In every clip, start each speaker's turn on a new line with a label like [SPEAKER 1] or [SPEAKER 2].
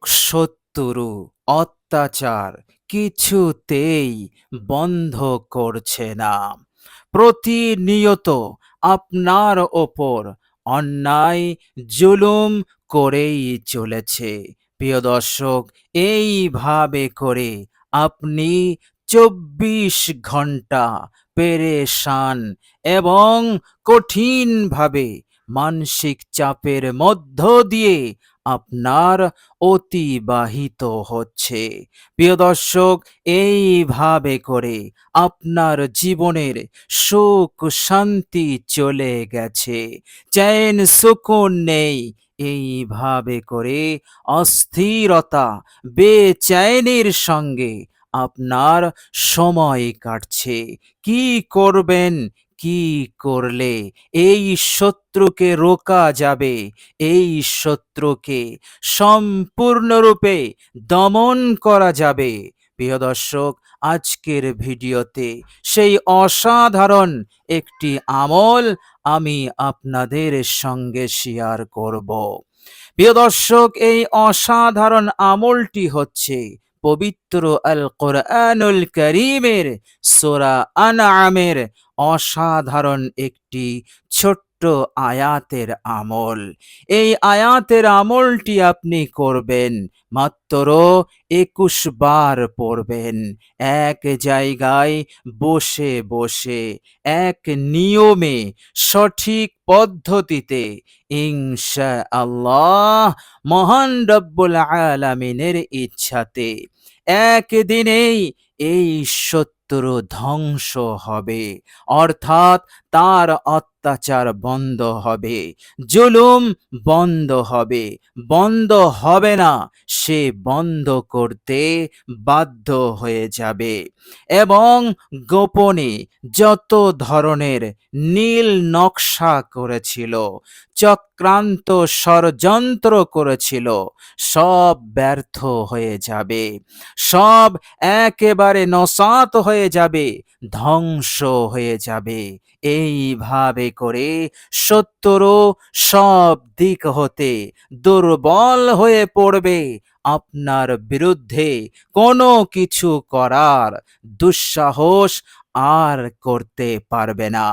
[SPEAKER 1] শত্রু অত্যাচার কিছুতেই বন্ধ করছে না। প্রতিনিয়ত আপনার ওপর অন্যায় জুলুম করেই চলেছে। প্রিয় দর্শক, এইভাবে করে আপনি ২৪ ঘন্টা পেরেশান এবং কঠিনভাবে মানসিক চাপের মধ্য দিয়ে আপনার অতিবাহিত হচ্ছে। প্রিয় দর্শক, এইভাবে করে আপনার জীবনের সুখ শান্তি চলে গেছে, চ্যান সুকুন নেই। এইভাবে করে অস্থিরতা বেচैनिর সঙ্গে আপনার সময় কাটছে। কি করবেন? কি করলে এই শত্রুকে রোকা যাবে, এই শত্রুকে সম্পূর্ণরূপে দমন করা যাবে? প্রিয় দর্শক, আজকের ভিডিওতে সেই অসাধারণ একটি আমল আমি আপনাদের সঙ্গে শেয়ার করব। প্রিয় দর্শক, এই অসাধারণ আমলটি হচ্ছে পবিত্র আল কোরআনুল কারীমের সূরা আনআমের অসাধারণ একটি ছোট্ট আয়াতের আমল। এই আয়াতের আমলটি আপনি করবেন মাত্র ২১ বার পড়বেন, এক জায়গায় বসে বসে, এক নিয়মে, সঠিক পদ্ধতিতে। ইনশাআল্লাহ মহান রব্বুল আলামিনের ইচ্ছাতে একদিনেই এই শত্রু ধ্বংস হবে, অর্থাৎ তার অত্যাচার বন্ধ হবে, জুলুম বন্ধ হবে। বন্ধ হবে না, সে বন্ধ করতে বাধ্য হয়ে যাবে এবং গোপনে যত ধরনের নীল নকশা করেছিল, চক্রান্ত ষড়যন্ত্র করেছিল, সব ব্যর্থ হয়ে যাবে, সব একেবারে নসাত হয়ে যাবে, ধ্বংস হয়ে যাবে। এইভাবে করে শত্রু সব দিক হতে দুর্বল হয়ে পড়বে, আপনার বিরুদ্ধে কোনো কিছু করার দুঃসাহস আর করতে পারবে না।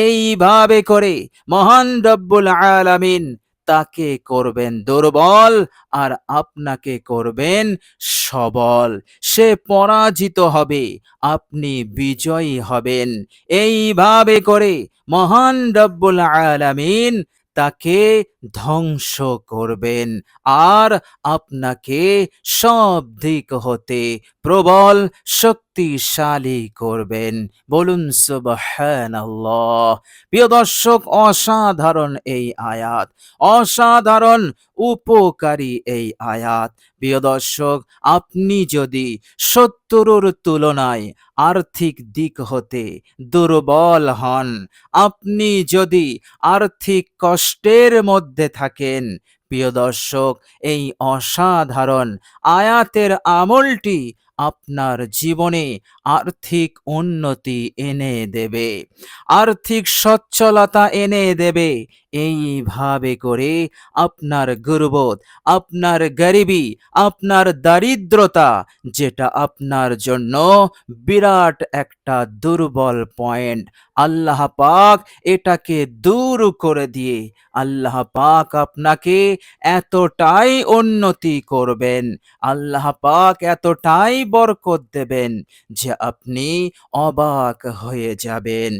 [SPEAKER 1] এইভাবে করে মহান রব্বুল আলামিন তাকে করবেন দুর্বল আর আপনাকে করবেন সবল। সে পরাজিত হবে, আপনি বিজয়ী হবেন। এইভাবে করে মহান রব্বুল আলামিন তাকে ধ্বংস করবেন আর আপনাকে সব দিক হতে প্রবল শক্তিশালী করবেন। বলুন সুবহানাল্লাহ। প্রিয় দর্শক, অসাধারণ এই আয়াত, অসাধারণ উপকারী এই আয়াত। প্রিয় দর্শক, আপনি যদি শত্রুর তুলনায় আর্থিক দিক হতে দুর্বল হন, আপনি যদি আর্থিক কষ্টের মধ্যে থাকেন, প্রিয় দর্শক, এই অসাধারণ আয়াতের আমলটি আপনার জীবনে আর্থিক উন্নতি এনে দেবে, আর্থিক সচ্ছলতা এনে দেবে। এইভাবে করে আপনার গুরবত, আপনার গরিবি, আপনার দারিদ্রতা, যেটা আপনার জন্য বিরাট একটা দুর্বল পয়েন্ট, আল্লাহ পাক এটাকে দূর করে দিয়ে আল্লাহ পাক আপনাকে এতটাই উন্নতি করবেন, আল্লাহ পাক এতটাই বরকত দেবেন যে আপনি অবাক হয়ে যাবেন।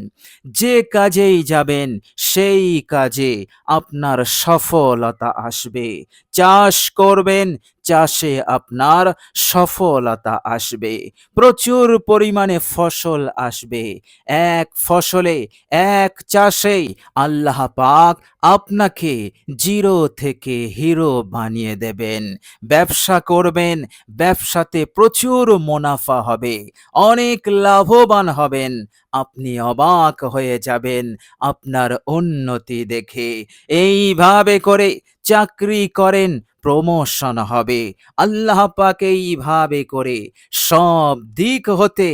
[SPEAKER 1] যে কাজেই যাবেন সেই কাজে আপনার সফলতা আসবে। চাষ করবেন, চাষে আপনার সফলতা আসবে, প্রচুর পরিমাণে ফসল আসবে। এক ফসলে, এক চাষেই আল্লাহ পাক আপনাকে জিরো থেকে হিরো বানিয়ে দেবেন। ব্যবসা করবেন, ব্যবসাতে প্রচুর মুনাফা হবে, অনেক লাভবান হবেন। আপনি অবাক হয়ে যাবেন আপনার উন্নতি দেখে। এইভাবে করে চাকরি করেন, প্রমোশন হবে। আল্লাহ পাক এইভাবে করে সব দিক হতে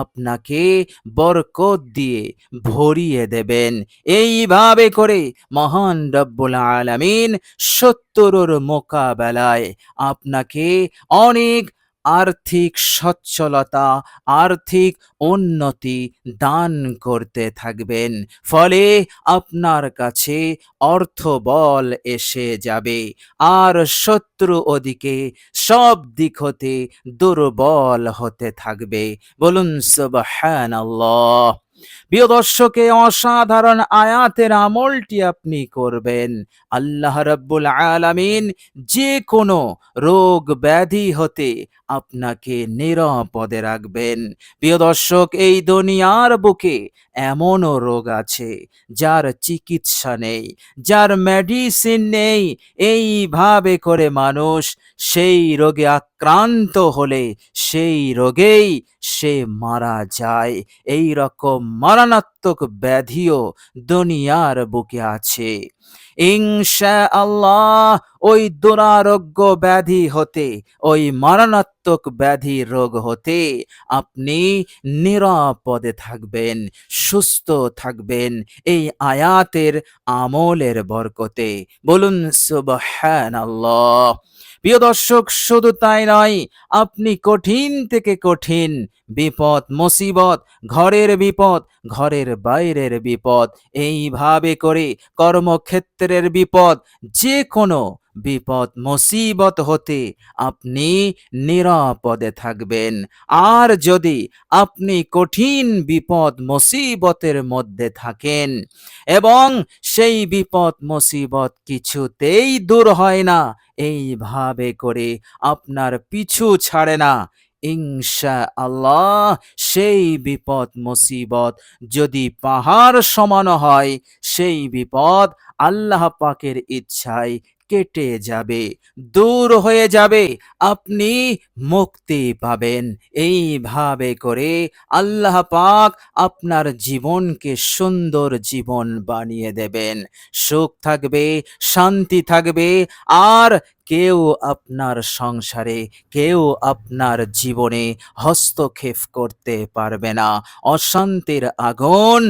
[SPEAKER 1] আপনাকে বরকত দিয়ে ভরিয়ে দেবেন। এইভাবে করে মহান রব্বুল আলামিন শত্রুর মোকাবেলায় আপনাকে অনেক আর্থিক সচ্ছলতা, আর্থিক উন্নতি দান করতে থাকবেন। ফলে আপনার কাছে অর্থবল এসে যাবে। আর শত্রু ওদিকে সব দিক হতে দুর্বল হতে থাকবে। বলুন সুবহানাল্লাহ। প্রিয় দর্শক, এই অসাধারণ আয়াতের আমলটি আপনি করবেন। আল্লাহ রাব্বুল আলামিন যে কোনো রোগ ব্যাধি হতে আপনাকে নিরাপদে রাখবেন। প্রিয় দর্শক, এই দুনিয়ার বুকে এমনও রোগ আছে যার চিকিৎসা নেই, যার মেডিসিন নেই। এইভাবে করে মানুষ সেই রোগে আক্রান্ত হলে সেই রোগেই সে মারা যায়। এই রকম মারাত্মক ব্যাধিও দুনিয়ার বুকে আছে। ইনশাআল্লাহ ওই দুরারোগ্য ব্যাধি হতে, ওই মারাত্মক ব্যাধি রোগ হতে আপনি নিরাপদে থাকবেন, সুস্থ থাকবেন এই আয়াতের আমলের বরকতে। বলুন সুবহানাল্লাহ। প্রিয় দর্শক, শুধু তাই নয়, আপনি কঠিন থেকে কঠিন বিপদ মুসিবত, ঘরের বিপদ, ঘরের বাইরের বিপদ, এইভাবে করে কর্মক্ষেত্রের বিপদ, যে কোনো বিপদ মুসিবত হতে আপনি নিরাপদে থাকবেন। আর যদি আপনি কঠিন বিপদ মুসিবতের মধ্যে থাকেন এবং সেই বিপদ মুসিবত কিছুতেই দূর হয় না, এইভাবে করে আপনার পিছু ছাড়ে না, ইনশাআল্লাহ সেই বিপদ মুসিবত যদি পাহাড় সমান হয়, সেই বিপদ আল্লাহ পাকের ইচ্ছায় কেটে যাবে, দূর হয়ে যাবে, আপনি মুক্তি পাবেন। এইভাবে করে আল্লাহ পাক আপনার জীবনকে সুন্দর জীবন বানিয়ে দেবেন। সুখ থাকবে, শান্তি থাকবে, আর কেউ আপনার সংসারে, কেউ আপনার জীবনে হস্তক্ষেপ করতে পারবে না, অশান্তির আগুন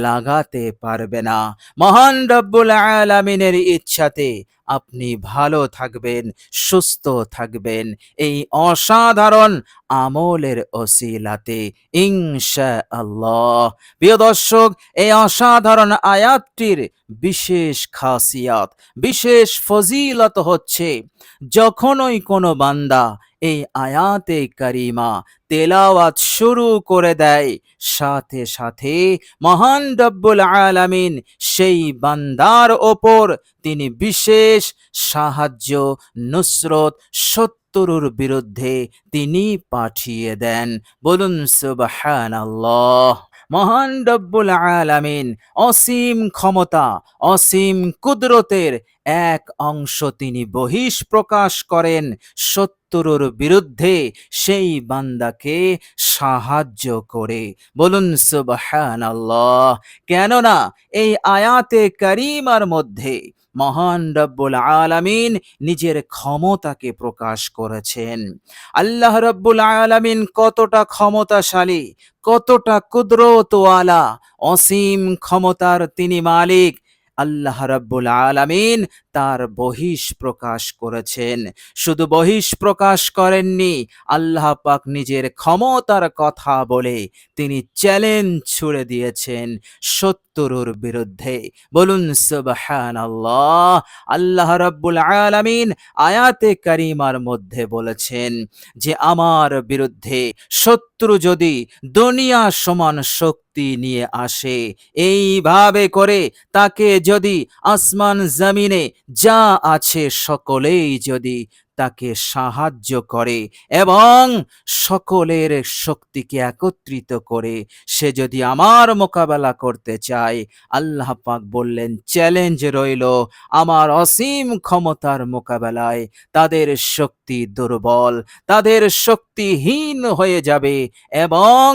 [SPEAKER 1] লাগাতে পারবে না। মহান রব্বুল আলামিনের ইচ্ছাতে আপনি ভালো থাকবেন, সুস্থ থাকবেন এই অসাধারণ আমলের ওসিলাতে ইনশাআল্লাহ। প্রিয় দর্শক, এই অসাধারণ আয়াতটির বিশেষ খাসিয়াত, বিশেষ ফজিলত হচ্ছে, যখনই কোনো বান্দা এই আয়াতে কারিমা তেলাওয়াত শুরু করে দেয়, সাথে সাথে মহান রব্বুল আলামিন সেই বান্দার ওপর তিনি বিশেষ সাহায্য, নুসরত, শত্রুর বিরুদ্ধে তিনি পাঠিয়ে দেন। বলুন সুবহানাল্লাহ। মহান রব্বুল আলামিন অসীম ক্ষমতা, অসীম কুদরতের এক অংশ তিনি বহিষ প্রকাশ করেন শত্রুর বিরুদ্ধে সেই বান্দাকে সাহায্য করে। বলুন সুবহানাল্লাহ। কেননা এই আয়াতে কারিমার মধ্যে মহান রব্বুল আলামিন নিজের ক্ষমতাকে প্রকাশ করেছেন। আল্লাহ রব্বুল আলামিন কতটা ক্ষমতাশালী, কতটা কুদরতওয়ালা, অসীম ক্ষমতার তিনি মালিক। আল্লাহ রাব্বুল আলামিন তার বহিষ প্রকাশ করেছেন। শুধু বহিষ প্রকাশ করেননি, আল্লাহ পাক নিজের ক্ষমতার কথা বলে তিনি চ্যালেঞ্জ ছুড়ে দিয়েছেন শত্রুর বিরুদ্ধে। বলুন সুবহানাল্লাহ। আল্লাহ রাব্বুল আলামিন আয়াতে কারিমার মধ্যে বলেছেন যে আমার বিরুদ্ধে শত্রু যদি দুনিয়া সমান শক্তি নিয়ে আসে, এইভাবে করে তাকে যদি আসমান জমিনে যা আছে সকলেই যদি তাকে সাহায্য করে এবং সকলের শক্তিকে একত্রিত করে সে যদি আমার মোকাবেলা করতে চায়, আল্লাহ পাক বললেন চ্যালেঞ্জ রইল, আমার অসীম ক্ষমতার মোকাবেলায় তাদের শক্তি শক্তি দুর্বল, তাদের শক্তিহীন হয়ে যাবে এবং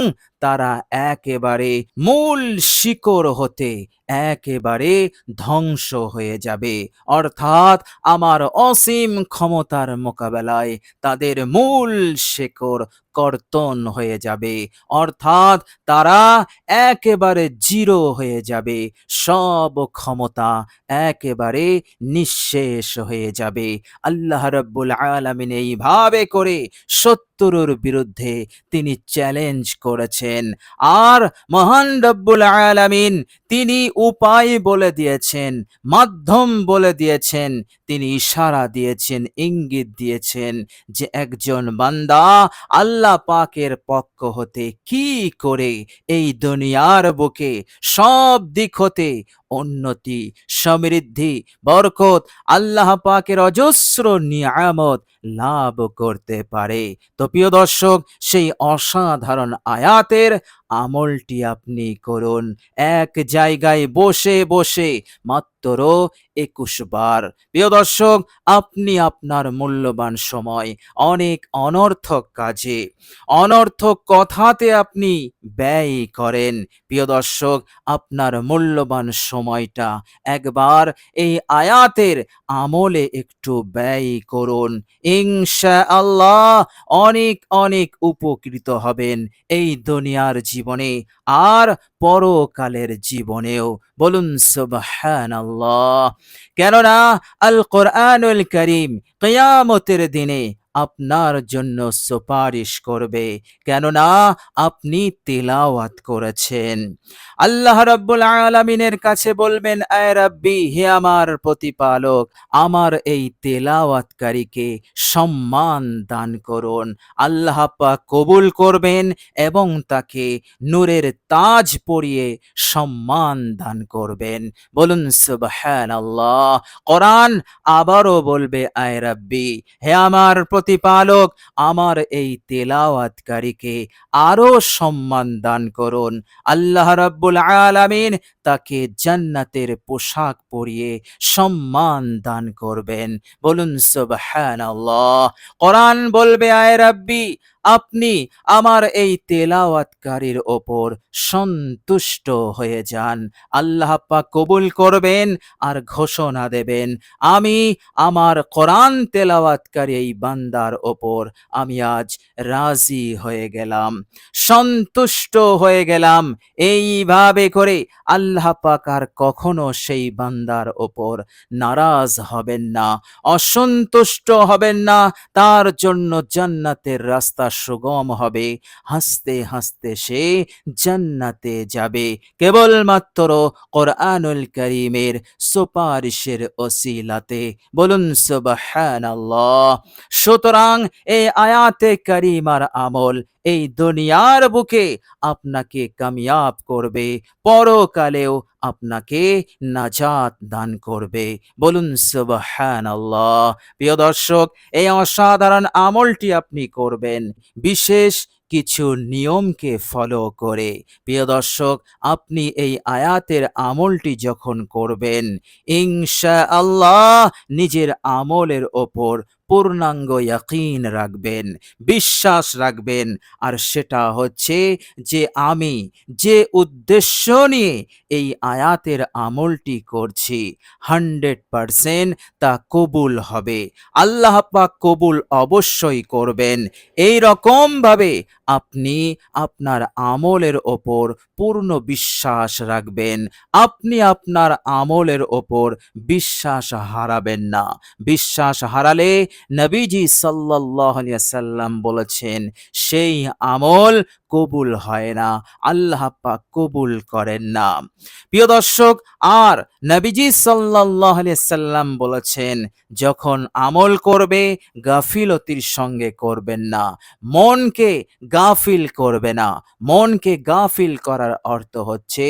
[SPEAKER 1] তারা একেবারে মূল শিকড় হতে একেবারে ধ্বংস হয়ে যাবে। অর্থাৎ আমার অসীম ক্ষমতার মোকাবেলায় তাদের মূল শিকড় কর্তন হয়ে যাবে, অর্থাৎ তারা একেবারে জিরো হয়ে যাবে, সব ক্ষমতা একেবারে নিঃশেষ হয়ে যাবে। আল্লাহ রাব্বুল আলামিন এইভাবে করে শত্রুর বিরুদ্ধে তিনি চ্যালেঞ্জ করেছেন। আর মহান রব্বুল আলামিন তিনি উপায় বলে দিয়েছেন, মাধ্যম বলে দিয়েছেন, তিনি ইশারা দিয়েছেন, ইঙ্গিত দিয়েছেন যে একজন বান্দা আল্লাহ পাকের পক্ষ হতে কি করে এই দুনিয়ার বুকে সব দিক হতে উন্নতি, সমৃদ্ধি, বরকত, আল্লাহ পাকের অজস্র নিয়ামত লাভ করতে পারে। তো প্রিয় দর্শক, সেই অসাধারণ আয়াতের আমলটি আপনি করুন এক জায়গায় বসে বসে মাত্র 21 বার। প্রিয় দর্শক, আপনি আপনার মূল্যবান সময় অনেক অনর্থক কাজে, অনর্থক কথাতে আপনি ব্যয় করেন। প্রিয় দর্শক, আপনার মূল্যবান সময়টা একবার এই আয়াতের আমলে একটু ব্যয় করুন। ইনশাআল্লাহ অনেক অনেক উপকৃত হবেন এই দুনিয়ার জীবনে আর পরকালের জীবনেও। বলুন সুবহানাল্লাহ। কেননা আল কোরআনুল কারীম কিয়ামতের দিনে আপনার জন্য সুপারিশ করবে, কেননা আপনি তিলাওয়াত করেছেন। আল্লাহ রাব্বুল আলামিনের কাছে বলবেন, আয় রাব্বি, হে আমার প্রতিপালক, আমার এই তেলাওয়াতকারীকে সম্মান দান করুন। আল্লাহ পাক কবুল করবেন এবং তাকে নূরের তাজ পরিয়ে সম্মান দান করবেন। বলুন সুবহানাল্লাহ। কোরআন আবারও বলবে, আয় রাব্বি, হে আমার প্রতিপালক, আমার এই তেলাওয়াতকারীকে আরো সম্মান দান করুন। আল্লাহ রাব্বুল আলামিন তাকে জান্নাতের পোশাক পরিয়ে সম্মান দান করবেন। বলুন সুবহানাল্লাহ। কোরআন বলবে, আয় রাব্বি, আপনি আমার এই তেলাওয়াতকারীর ওপর সন্তুষ্ট হয়ে যান। আল্লাহ পাক কবুল করবেন আর ঘোষণা দেবেন, আমি আমার কোরআন তেলাওয়াতকারী এই বান্দার ওপর আমি আজ রাজি হয়ে গেলাম, সন্তুষ্ট হয়ে গেলাম। এইভাবে করে আল্লাহ পাক আর কখনো সেই বান্দার ওপর নারাজ হবেন না, অসন্তুষ্ট হবেন না। তার জন্য জান্নাতের রাস্তা সুগম হবে, হাসতে হাসতে সে জান্নাতে যাবে কেবলমাত্র কোরআনুল কারীমের সুপারিশের ওসিলাতে। বলুন সুবহানাল্লাহ। সুতরাং এই আয়াতে কারিমার আমল এই দুনিয়ার বুকে আপনাকে কামিয়াব করবে, পরকালেও আপনাকে নাজাত দান করবে। বলুন সুবহানাল্লাহ। প্রিয় দর্শক, এই অসাধারণ আমলটি আপনি করবেন বিশেষ কিছু নিয়মকে ফলো করে। প্রিয় দর্শক, আপনি এই আয়াতের আমলটি যখন করবেন, ইনশাআল্লাহ নিজের আমলের ওপর পূর্ণাঙ্গ ইয়াকিন রাখবেন, বিশ্বাস রাখবেন। আর সেটা হচ্ছে যে আমি যে উদ্দেশ্য নিয়ে এই আয়াতের আমলটি করছি 100% তা কবুল হবে। আল্লাহ পাক কবুল অবশ্যই করবেন। এই রকম ভাবে আপনি আপনার আমলের ওপর পূর্ণ বিশ্বাস রাখবেন। আপনি আপনার আমলের ওপর বিশ্বাস হারাবেন না। বিশ্বাস হারালে নবীজি সাল্লাল্লাহু আলাইহি ওয়াসাল্লাম বলেছেন, সেই আমল কবুল হয় না, আল্লাহ পাক কবুল করেন না। প্রিয় দর্শক, আর নবীজি সাল্লাল্লাহু আলাইহি ওয়াসাল্লাম বলেছেন, যখন আমল করবে গাফিলতির সঙ্গে করবেন না, মনকে গাফিল করবে না। মনকে গাফিল করার অর্থ হচ্ছে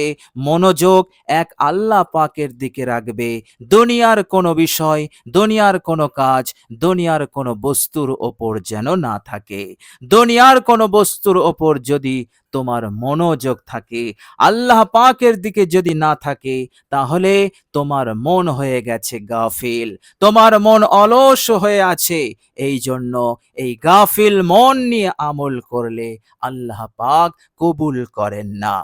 [SPEAKER 1] মনোযোগ এক আল্লাহ পাকের দিকে রাখবে। দুনিয়ার কোনো বিষয়, দুনিয়ার কোনো কাজ, দুনিয়ার কোনো বস্তুর ওপর যেন না থাকে। দুনিয়ার কোনো বস্তুর ওপর যদি তোমার মনোযোগ থাকে, আল্লাহ পাকের দিকে যদি না থাকে, তাহলে তোমার মন হয়ে গেছে গাফিল, তোমার মন অলস হয়ে আছে। এই জন্য এই গাফিল মন নিয়ে আমল করলে আল্লাহ পাক কবুল করেন না।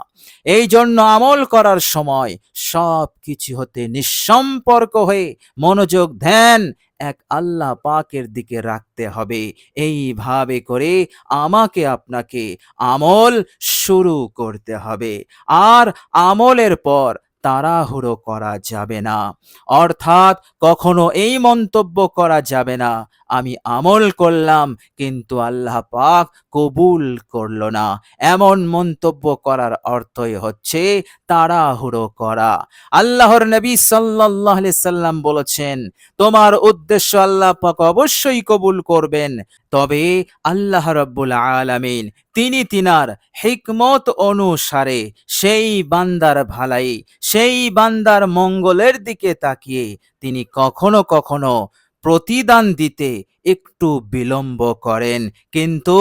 [SPEAKER 1] এই জন্য আমল করার সময় সব কিছু হতে নিঃসম্পর্ক হয়ে মনোযোগ ধ্যান এক আল্লাহ পাকের দিকে রাখতে হবে। এইভাবে করে আমাকে আপনাকে আমল শুরু করতে হবে। আর আমলের পর তাড়াহুড়ো করা যাবে না, অর্থাৎ কখনো এই মন্তব্য করা যাবে না, আমি আমল করলাম কিন্তু আল্লাহ পাক কবুল করলো না। এমন মন্তব্য করার অর্থই হচ্ছে তাড়াহুড়ো করা। আল্লাহর নবী সাল্লাল্লাহু আলাইহি সাল্লাম বলেছেন, তোমার উদ্দেশ্য আল্লাহ পাক অবশ্যই কবুল করবেন, তবে আল্লাহ রাব্বুল আলামিন তিনি তিনার হিকমত অনুসারে সেই বান্দার ভালাই, সেই বান্দার মঙ্গলের দিকে তাকিয়ে তিনি কখনো কখনো প্রতিদান দিতে একটু বিলম্ব করেন, কিন্তু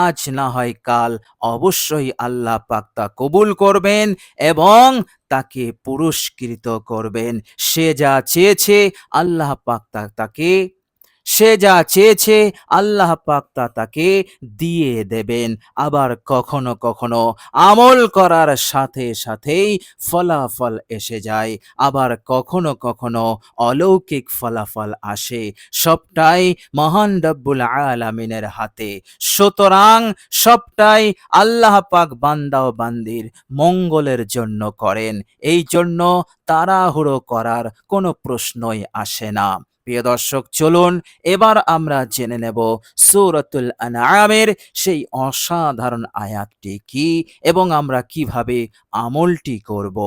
[SPEAKER 1] আজ না হয় কাল অবশ্যই আল্লাহ পাক তা কবুল করবেন এবং তাকে পুরস্কৃত করবেন। সে যা চেয়েছে আল্লাহ পাক তাকে সে যা চেয়েছে আল্লাহ পাক তা তাকে দিয়ে দেবেন। আবার কখনো কখনো আমল করার সাথে সাথেই ফলাফল এসে যায়, আবার কখনো কখনো অলৌকিক ফলাফল আসে। সবটাই মহান রব্বুল আলামিনের হাতে। সুতরাং সবটাই আল্লাহ পাক বান্দা ও বান্দির মঙ্গলের জন্য করেন, এই জন্য তাড়াহুড়ো করার কোনো প্রশ্নই আসে না। প্রিয় দর্শক, চলুন এবার আমরা জেনে নেব সূরাতুল আনআমের সেই অসাধারণ আয়াতটি কি এবং আমরা কিভাবে আমলটি করব।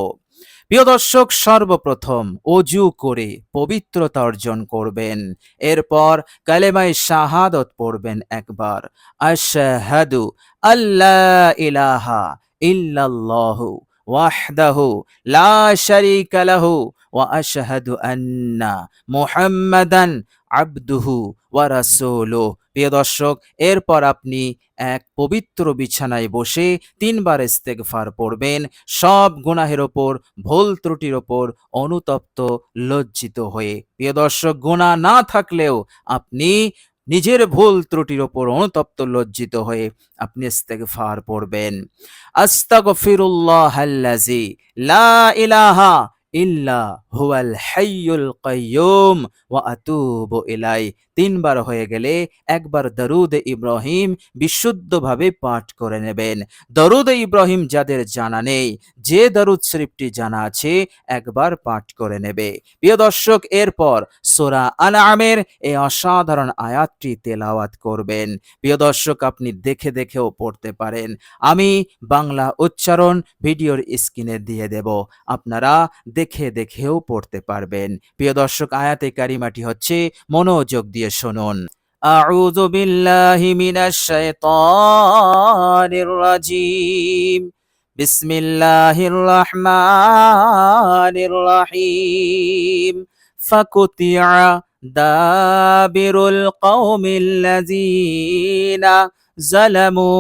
[SPEAKER 1] প্রিয় দর্শক, সর্বপ্রথম অজু করে পবিত্রতা অর্জন করবেন, এরপর কালেমায়ে শাহাদত পড়বেন একবার, আশহাদু আল্লা ইলাহা ইল্লাল্লাহু ওয়াহদাহু লা শারীকা লাহু ওয়া আশহাদু আন্না মুহাম্মাদান আবদুহু ওয়া রাসূলুহু। প্রিয় দর্শক, এরপর আপনি এক পবিত্র বিছানায় বসে 3 বার ইস্তেগফার পড়বেন, সব গুনাহের ওপর, ভুল ত্রুটির ওপর অনুতপ্ত লজ্জিত হয়ে। প্রিয় দর্শক, গুনাহ না থাকলেও আপনি নিজের ভুল ত্রুটির ওপর অনুতপ্ত লজ্জিত হয়ে আপনি ইস্তেগফার পড়বেন। আস্তাগফিরুল্লাহাল্লাযী লা ইলাহা ইল্লা হুয়াল হাইয়ুল কাইয়্যুম ওয়া আতুবু ইলাইহি। 3 বার হয়ে গেলে একবার দরুদ ইব্রাহিম বিশুদ্ধভাবে পাঠ করে নেবেন। দরুদ ইব্রাহিম যাদের জানা নেই, যে দরুদ শরীফটি জানা আছে একবার পাঠ করে নেবে। প্রিয় দর্শক, এরপর সূরা আনআমের এই অসাধারণ আয়াতটি তেলাওয়াত করবেন। প্রিয় দর্শক, আপনি দেখে দেখেও পড়তে পারেন, আমি বাংলা উচ্চারণ ভিডিওর স্ক্রিনে দিয়ে দেব, আপনারা দেখে দেখেও পড়তে পারবেন। প্রিয় দর্শক, আয়াতে কারিমাটি হচ্ছে, মনোযোগ দিয়ে শুনুন। আউযু বিল্লাহি মিনাশ শাইতানির রাজীম। বিসমিল্লাহির রহমানির রহিম। ফাকুতিয়া দাবিরুল কওমিল্লাযীনা যালামু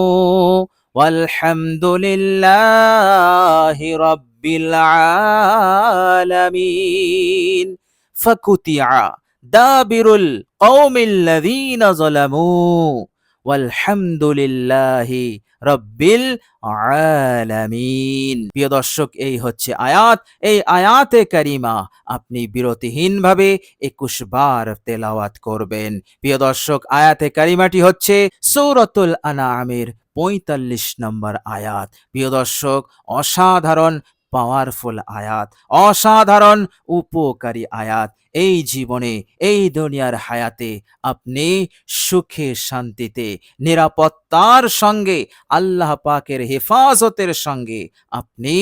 [SPEAKER 1] ওয়ালহামদুলিল্লাহি রাব্বিল আলামিন। ফাকুতিয়া দাবিরুল কওমিল্লাযীনা যালামু ওয়ালহামদুলিল্লাহি রাব্বিল আলামিন। প্রিয় দর্শক, এই হচ্ছে আয়াত। এই আয়াতে কারিমা আপনি বিরতিহীনভাবে 21 বার তেলাওয়াত করবেন। প্রিয় দর্শক, আয়াতে কারিমাটি হচ্ছে সূরাতুল আনআমের 45 নম্বর আয়াত। প্রিয় দর্শক, অসাধারণ পাওয়ারফুল আয়াত, অসাধারণ উপকারী আয়াত। এই জীবনে, এই দুনিয়ার হায়াতে আপনি সুখে শান্তিতে নিরাপত্তার সঙ্গে আল্লাহ পাকের হেফাজতের সঙ্গে আপনি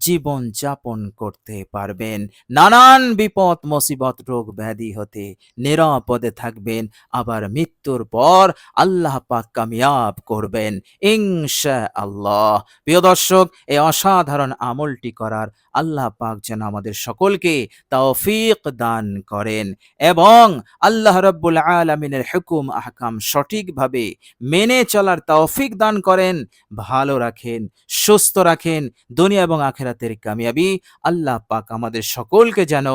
[SPEAKER 1] জীবন যাপন করতে পারবেন। নানান বিপদ মুসিবত রোগ ব্যাধি হতে নিরাপদে থাকবেন, আবার মৃত্যুর পর আল্লাহ পাক কামিয়াব করবেন ইনশাআল্লাহ। প্রিয় দর্শক, এই অসাধারণ আমলটি করার আল্লাহ পাক যেন আমাদের সকলকে তৌফিক দান করেন এবং আল্লাহ রাব্বুল আলামিনের হুকুম আহকাম সঠিকভাবে মেনে চলার তৌফিক দান করেন, ভালো রাখেন, সুস্থ রাখেন, দুনিয়া এবং আখিরাতের কামিয়াবি আল্লাহ পাক আমাদের সকলকে যেন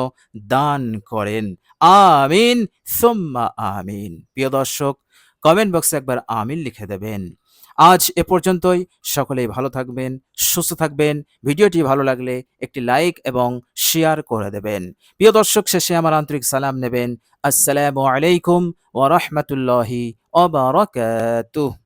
[SPEAKER 1] দান করেন। আমিন সুম্মা আমিন। প্রিয় দর্শক, কমেন্ট বক্সে একবার আমিন লিখে দেবেন। আজ এ পর্যন্তই। সকলেই ভালো থাকবেন, সুস্থ থাকবেন। ভিডিওটি ভালো লাগলে একটি লাইক এবং শেয়ার করে দেবেন। প্রিয় দর্শক, শেষে আমার আন্তরিক সালাম নেবেন। আসসালামু আলাইকুম ওয়া রাহমাতুল্লাহি ওয়া বারাকাতুহু।